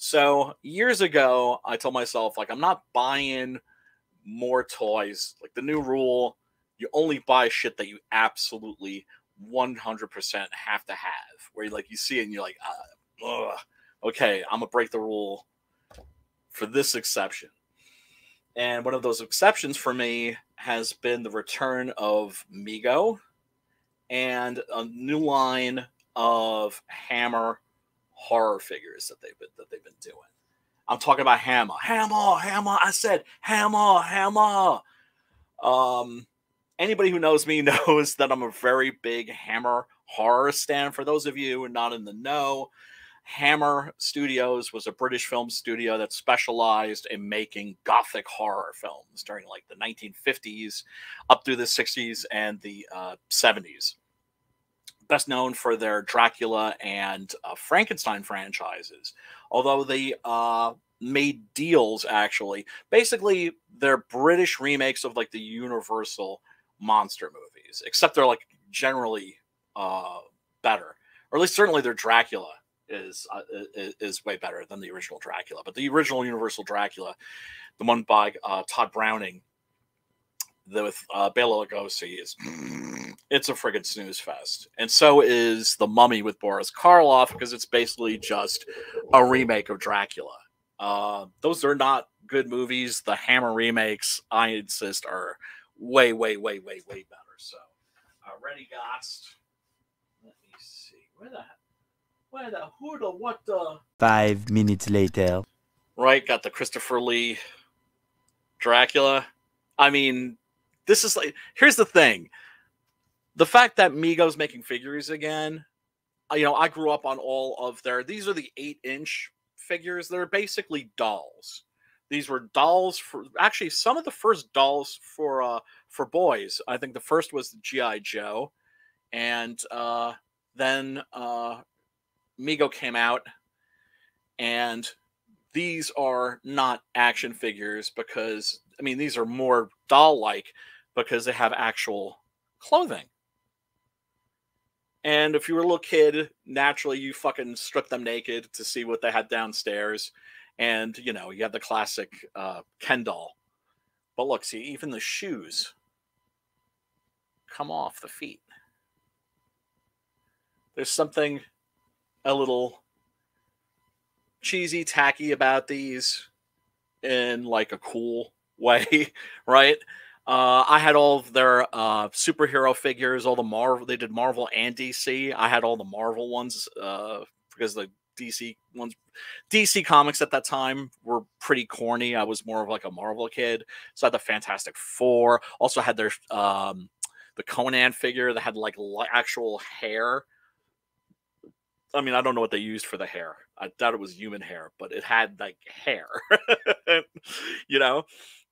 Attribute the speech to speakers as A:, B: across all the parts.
A: So years ago, I told myself, like, I'm not buying more toys. Like, the new rule, you only buy shit that you absolutely 100% have to have. Where you, like, you see it and you're like, ugh, okay, I'm gonna break the rule for this exception. And one of those exceptions for me has been the return of Mego and a new line of Hammer horror figures that they've been doing. I'm talking about Hammer. Hammer, Hammer. I said Hammer, Hammer. Anybody who knows me knows that I'm a very big Hammer horror stan. For those of you who are not in the know, Hammer Studios was a British film studio that specialized in making gothic horror films during like the 1950s up through the 60s and the 70s. Best known for their Dracula and Frankenstein franchises, although they made deals actually. Basically, they're British remakes of like the Universal monster movies, except they're like generally better, or at least certainly their Dracula is way better than the original Dracula. But the original Universal Dracula, the one by Todd Browning, with Bela Lugosi, it's a friggin' snooze fest. And so is The Mummy with Boris Karloff, because it's basically just a remake of Dracula. Those are not good movies. The Hammer remakes, I insist, are way, way, way, way, way better. So, already got. Let me see. Who the, what the?
B: 5 minutes later.
A: Right, got the Christopher Lee Dracula. I mean, this is like, here's the thing. The fact that Mego's making figures again, I grew up on all of these are the 8-inch figures. They're basically dolls. These were dolls for, actually, some of the first dolls for boys. I think the first was G.I. Joe. And then Mego came out, and these are not action figures because, I mean, these are more doll-like because they have actual clothing. And if you were a little kid, naturally you fucking stripped them naked to see what they had downstairs. And, you have the classic Ken doll. But look, see, even the shoes come off the feet. There's something a little cheesy, tacky about these in like a cool way, right? I had all of their superhero figures, all the Marvel. They did Marvel and DC. I had all the Marvel ones because the DC ones, DC comics at that time were pretty corny. I was more of like a Marvel kid, so I had the Fantastic Four. Also had their the Conan figure that had like actual hair. I mean, I don't know what they used for the hair. I doubt it was human hair, but it had like hair.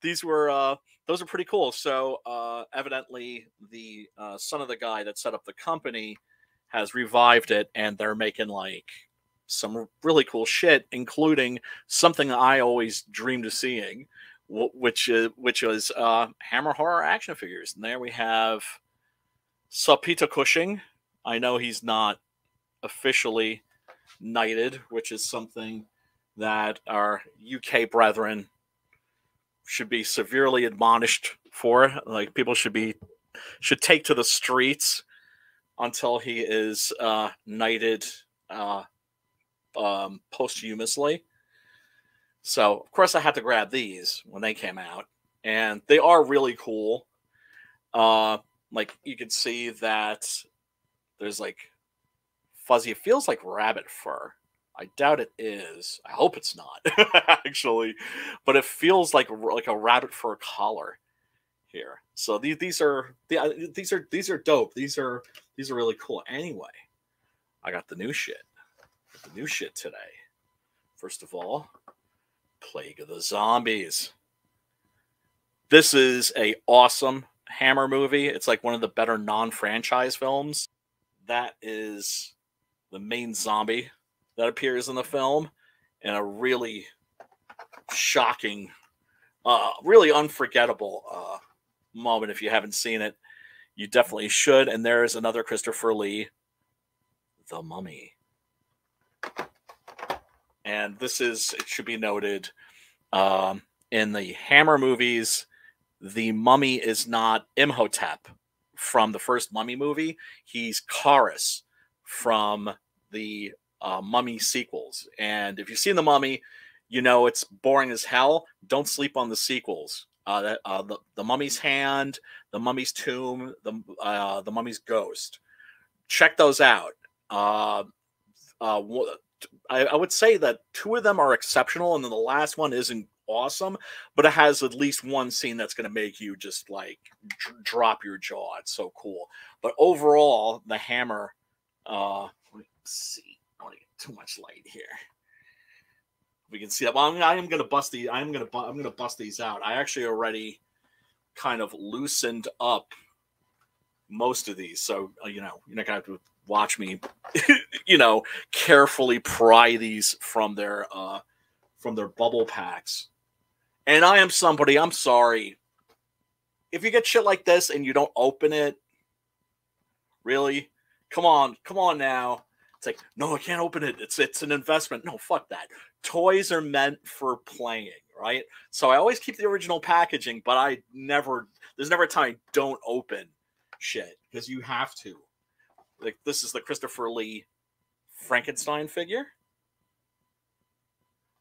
A: These were those are pretty cool. So evidently, the son of the guy that set up the company has revived it, and they're making like some really cool shit, including something I always dreamed of seeing, which was Hammer Horror action figures. And there we have Sir Peter Cushing. I know he's not officially knighted, which is something that our UK brethren should be severely admonished for. Like, people should take to the streets until he is knighted posthumously. So of course I had to grab these when they came out, and they are really cool. Like, you can see that there's like fuzzy, it feels like rabbit fur. I doubt it is. I hope it's not actually, but it feels like a rabbit fur collar here. So these are dope. These are really cool. Anyway, I got the new shit. The new shit today. First of all, Plague of the Zombies. This is a awesome Hammer movie. It's like one of the better non-franchise films. That is the main zombie that appears in the film, and a really shocking, really unforgettable moment. If you haven't seen it, you definitely should. And there's another Christopher Lee, The Mummy. And this is, it should be noted, in the Hammer movies, the mummy is not Imhotep from the first Mummy movie. He's Karis from the Mummy sequels. And if you've seen the Mummy, you know it's boring as hell. Don't sleep on the sequels. The Mummy's Hand, the Mummy's Tomb, the Mummy's Ghost. Check those out. I would say that 2 of them are exceptional, and then the last one isn't awesome, but it has at least one scene that's going to make you just like drop your jaw. It's so cool. But overall, the Hammer. Let's see. I don't want to get too much light here. We can see that. Well, I am going to bust these. I'm going to bust these out. I actually already kind of loosened up most of these, so you're not going to have to watch me, carefully pry these from their bubble packs. And I am somebody, I'm sorry. If you get shit like this and you don't open it, really? Come on now. It's like, no, I can't open it. It's an investment. No, fuck that. Toys are meant for playing, right? So I always keep the original packaging, but there's never a time I don't open shit, because you have to. Like, this is the Christopher Lee Frankenstein figure.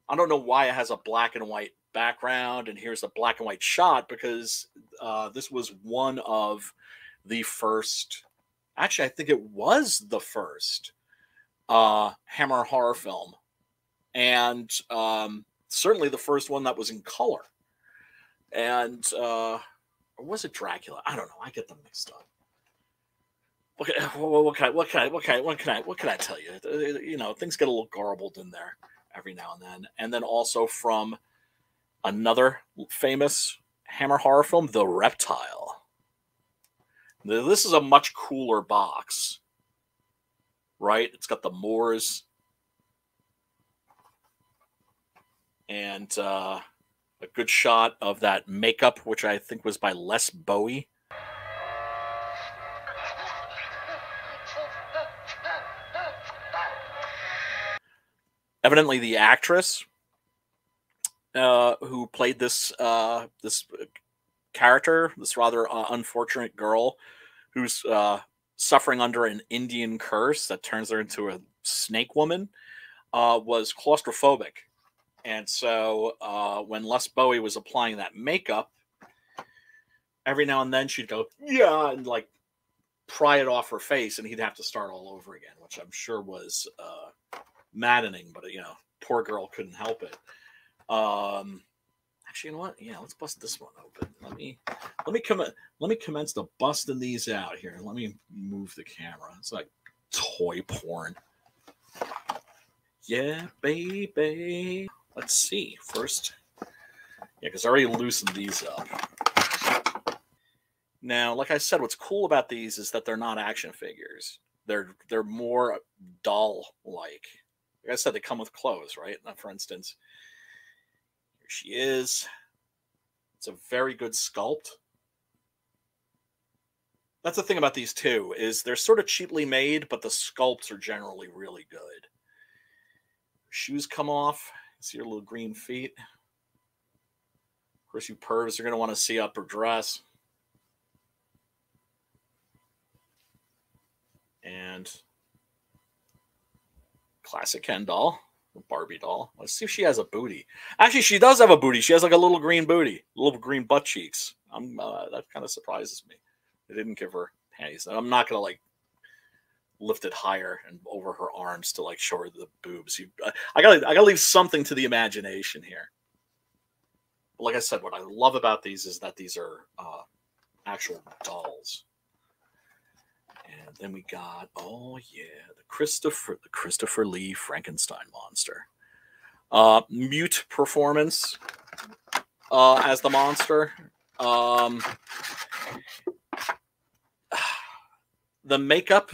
A: I don't know why it has a black and white background, and here's a black and white shot, because this was one of the first. Actually, I think it was the first Hammer horror film, and certainly the first one that was in color. And or was it Dracula? I don't know. I get them mixed up. What can I tell you? Things get a little garbled in there every now and then. And then also from another famous Hammer horror film, The Reptile. This is a much cooler box, right? It's got the Moors and a good shot of that makeup, which I think was by Les Bowie. Evidently, the actress who played this character, this rather unfortunate girl who's suffering under an Indian curse that turns her into a snake woman, was claustrophobic. And so when Les Bowie was applying that makeup, every now and then she'd go, yeah, and like pry it off her face, and he'd have to start all over again, which I'm sure was maddening, but poor girl couldn't help it. Actually, you know what? Yeah, let's bust this one open. Let me commence to busting these out here. Let me move the camera. It's like toy porn. Yeah, baby. Let's see. First, because I already loosened these up. Now, like I said, what's cool about these is that they're not action figures. They're more doll-like. Like I said, they come with clothes, right? Now, for instance, here she is. It's a very good sculpt. That's the thing about these two, is they're sort of cheaply made, but the sculpts are generally really good. Shoes come off. See her little green feet. Of course, you pervs are going to want to see up her dress. And classic Ken doll, Barbie doll. Let's see if she has a booty. Actually, she does have a booty. She has like a little green booty, little green butt cheeks. That kind of surprises me. They didn't give her panties. I'm not gonna like lift it higher and over her arms to like show her the boobs. I gotta leave something to the imagination here. But like I said, what I love about these is that these are actual dolls. And then we got, oh yeah, the Christopher Lee Frankenstein monster. Mute performance as the monster. The makeup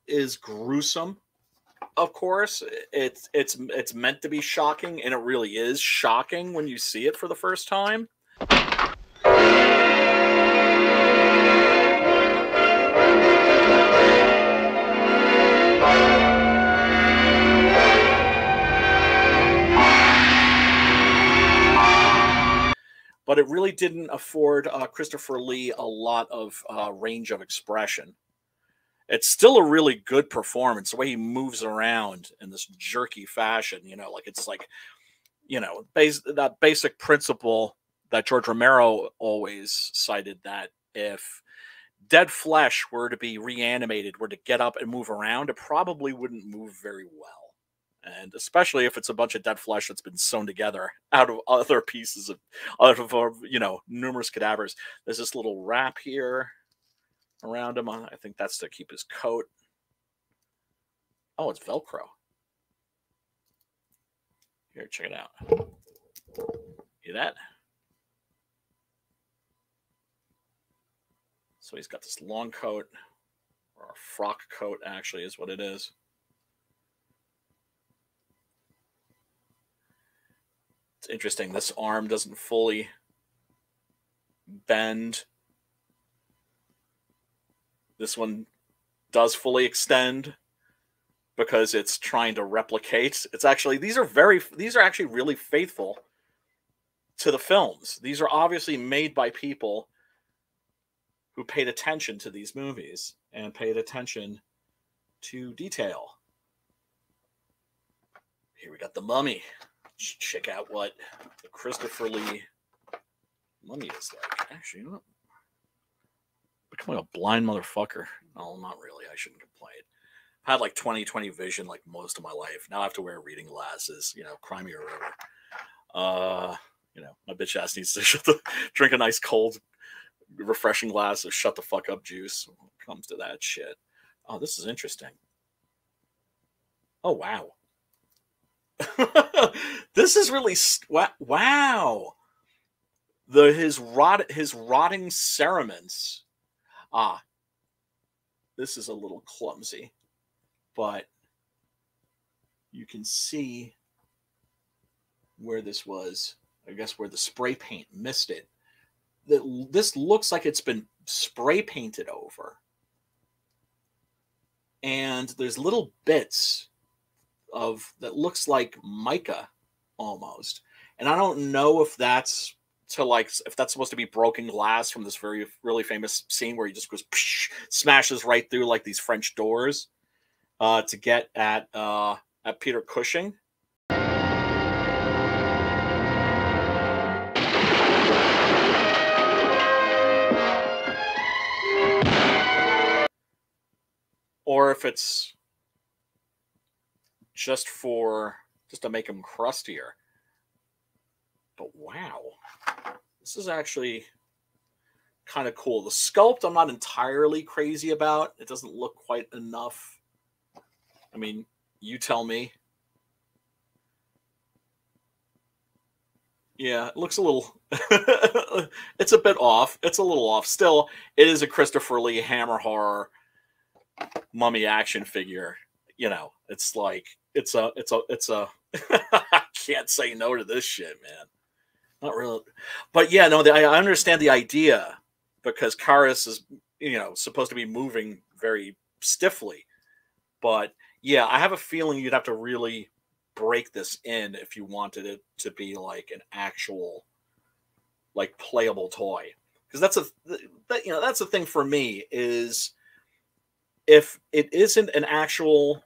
A: is gruesome. Of course, it's meant to be shocking, and it really is shocking when you see it for the first time. but it really didn't afford Christopher Lee a lot of range of expression. It's still a really good performance. The way he moves around in this jerky fashion, like it's like, that basic principle that George Romero always cited, that if dead flesh were to be reanimated, were to get up and move around, it probably wouldn't move very well. And especially if it's a bunch of dead flesh that's been sewn together out of other pieces out of numerous cadavers. There's this little wrap here around him. I think that's to keep his coat. Oh, it's Velcro. Here, check it out. See that? So he's got this long coat, or a frock coat, actually, is what it is. It's interesting. This arm doesn't fully bend. This one does fully extend because it's trying to replicate. It's actually, these are actually really faithful to the films. These are obviously made by people who paid attention to these movies and paid attention to detail. Here we got the Mummy. Check out what the Christopher Lee Mummy is like. Actually, you know what? Becoming a blind motherfucker. No, not really. I shouldn't complain. I had like 20/20 vision like most of my life. Now I have to wear reading glasses, cry me a river. My bitch ass needs to drink a nice cold, refreshing glass of shut the fuck up juice when it comes to that shit. Oh, this is interesting. Oh, wow. This is really wow. His rotting cerements. This is a little clumsy, but you can see where this was. I guess where the spray paint missed it. This looks like it's been spray painted over, and there's little bits of that looks like mica almost, and I don't know if that's supposed to be broken glass from this really famous scene where he just goes smashes right through like these French doors to get at Peter Cushing. Or if it's just to make them crustier. But wow, this is actually kind of cool. The sculpt I'm not entirely crazy about. It doesn't look quite enough. I mean, you tell me. Yeah, it looks a little it's a bit off. It's a little off. Still, it is a Christopher Lee Hammer Horror Mummy action figure. It's like it's a I can't say no to this shit, man. Not really. But yeah, no, I understand the idea because Karis is, supposed to be moving very stiffly. But yeah, I have a feeling you'd have to really break this in if you wanted it to be like an actual, like, playable toy. Because that's the thing for me is if it isn't an actual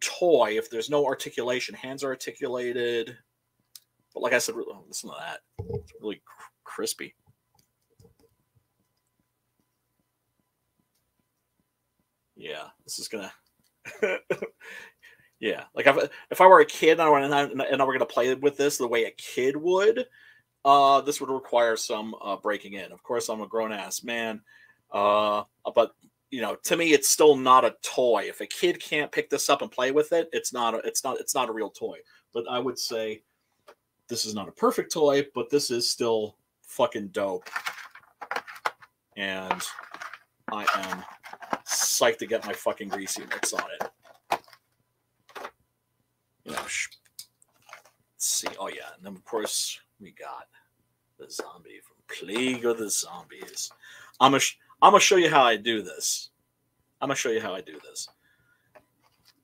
A: toy, if there's no articulation, hands are articulated. But like I said, listen to that. It's really crispy. Yeah, this is gonna. Yeah, like if I were a kid and I were gonna play with this the way a kid would, this would require some breaking in. Of course, I'm a grown ass man, but to me, it's still not a toy. If a kid can't pick this up and play with it, it's not a real toy. But I would say this is not a perfect toy, but this is still fucking dope. And I am psyched to get my fucking greasy mitts on it. Let's see. Oh yeah, and then of course we got the zombie from Plague of the Zombies. I'm gonna show you how I do this.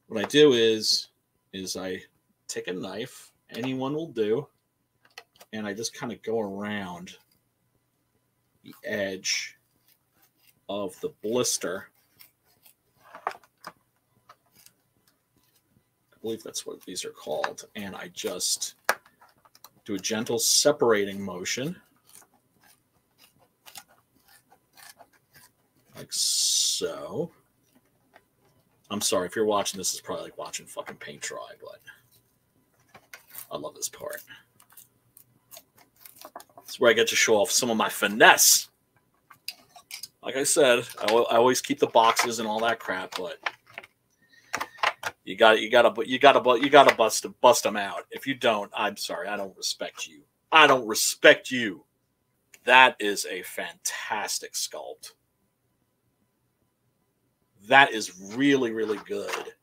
A: What I do is I take a knife, anyone will do, and I just kind of go around the edge of the blister. I believe that's what these are called. And I just do a gentle separating motion. Like so. I'm sorry, if you're watching this, it's probably like watching fucking paint dry, but I love this part. It's where I get to show off some of my finesse. Like I said, I always keep the boxes and all that crap, but you gotta bust them out. If you don't, I'm sorry, I don't respect you. I don't respect you. That is a fantastic sculpt. That is really, really good.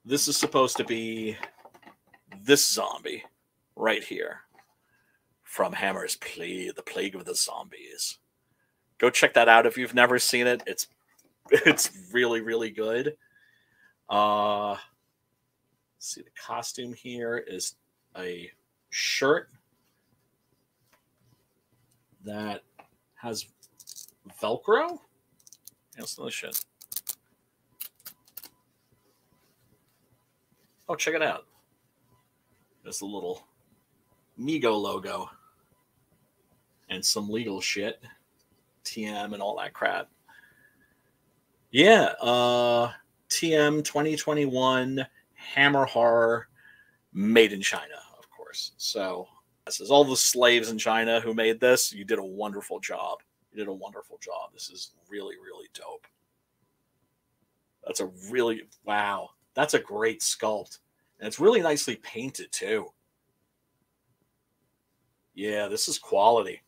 A: This is supposed to be this zombie right here from Hammer's Play, The Plague of the Zombies. Go check that out if you've never seen it. It's really, really good. See, the costume here is a shirt that has Velcro. That's another shit. Oh, check it out. There's a little Mego logo and some legal shit, TM and all that crap. Yeah, TM 2021 Hammer Horror, made in China, of course. So this is all the slaves in China who made this. You did a wonderful job. You did a wonderful job. This is really, really dope. That's a really, wow. That's a great sculpt. And it's really nicely painted, too. Yeah, this is quality.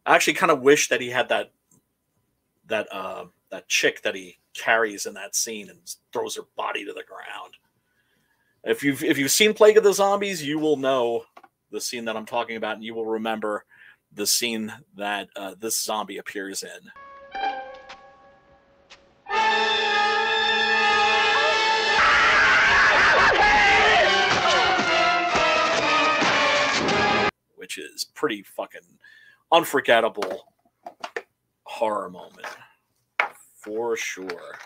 A: I actually kind of wish that he had that chick that he carries in that scene and throws her body to the ground. If you've seen Plague of the Zombies, you will know the scene that I'm talking about, and you will remember the scene that this zombie appears in. Which is pretty fucking unforgettable horror moment. For sure.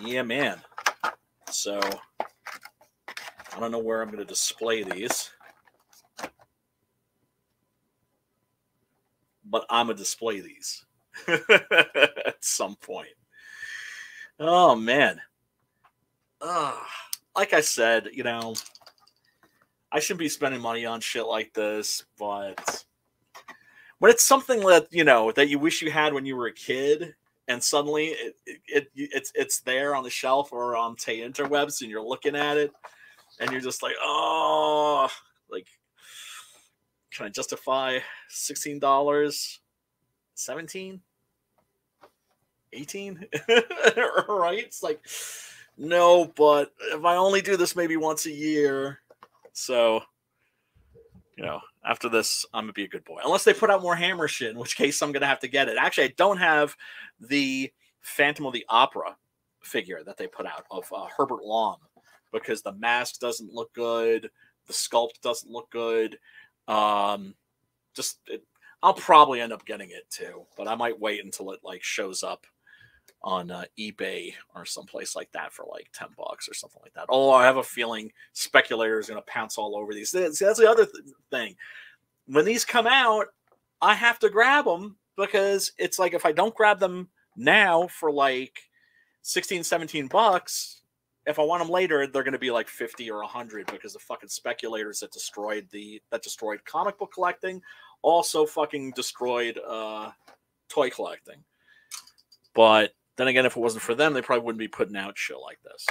A: Yeah, man. So, I don't know where I'm going to display these. But I'm going to display these at some point. Oh, man. Like I said, you know, I shouldn't be spending money on shit like this, but when it's something that, you know, that you wish you had when you were a kid, and suddenly it's there on the shelf or on, say, interwebs, and you're looking at it, and you're just like, oh, like, can I justify $16? 17? 18? Right? It's like, no, but if I only do this maybe once a year, so, you know, after this, I'm going to be a good boy. Unless they put out more Hammer shit, in which case I'm going to have to get it. Actually, I don't have the Phantom of the Opera figure that they put out of Herbert Long, because the mask doesn't look good. The sculpt doesn't look good. I'll probably end up getting it too, but I might wait until it like shows up on eBay or someplace like that for like $10 or something like that. Oh, I have a feeling speculators are going to pounce all over these. See, that's the other thing. When these come out, I have to grab them, because it's like if I don't grab them now for like $16, $17, if I want them later, they're going to be like 50 or 100, because the fucking speculators that destroyed comic book collecting also fucking destroyed toy collecting. But then again, if it wasn't for them, they probably wouldn't be putting out shit like this.